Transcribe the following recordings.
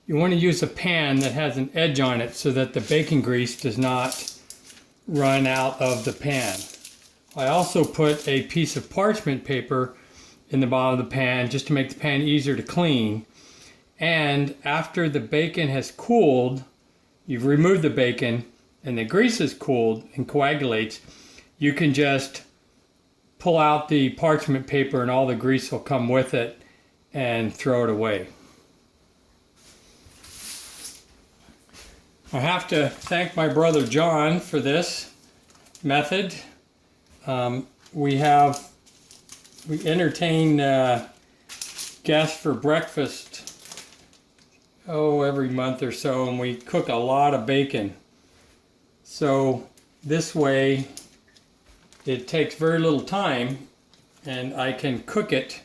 you want to use a pan that has an edge on it so that the bacon grease does not run out of the pan. I also put a piece of parchment paper in the bottom of the pan just to make the pan easier to clean. And after the bacon has cooled, you've removed the bacon and the grease is cooled and coagulates, you can just pull out the parchment paper and all the grease will come with it and throw it away. I have to thank my brother John for this method. We entertain guests for breakfast every month or so, and we cook a lot of bacon. So this way it takes very little time and I can cook it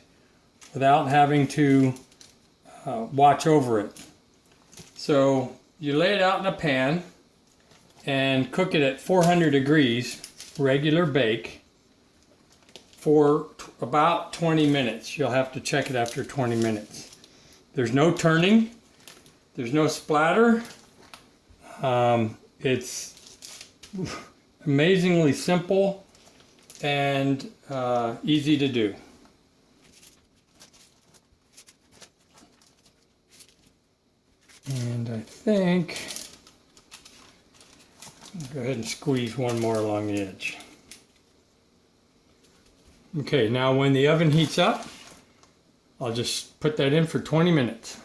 without having to watch over it. So you lay it out in a pan and cook it at 400 degrees, regular bake, for about 20 minutes. You'll have to check it after 20 minutes. There's no turning, there's no splatter. It's amazingly simple and easy to do. And I think I'll go ahead and squeeze one more along the edge. Okay, now when the oven heats up, I'll just put that in for 20 minutes.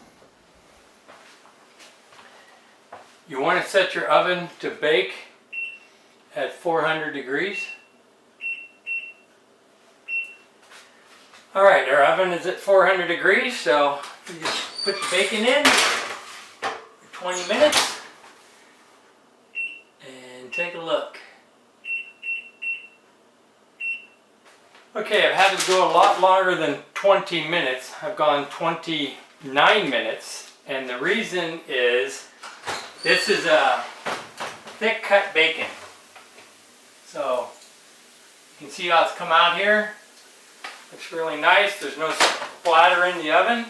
You want to set your oven to bake at 400 degrees. Alright, our oven is at 400 degrees, so you just put the bacon in for 20 minutes and take a look. Okay, I've had to go a lot longer than 20 minutes. I've gone 29 minutes, and the reason is this is a thick cut bacon. So you can see how it's come out here. Looks really nice. There's no splatter in the oven.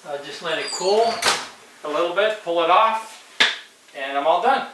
I'll just let it cool a little bit, pull it off, and I'm all done.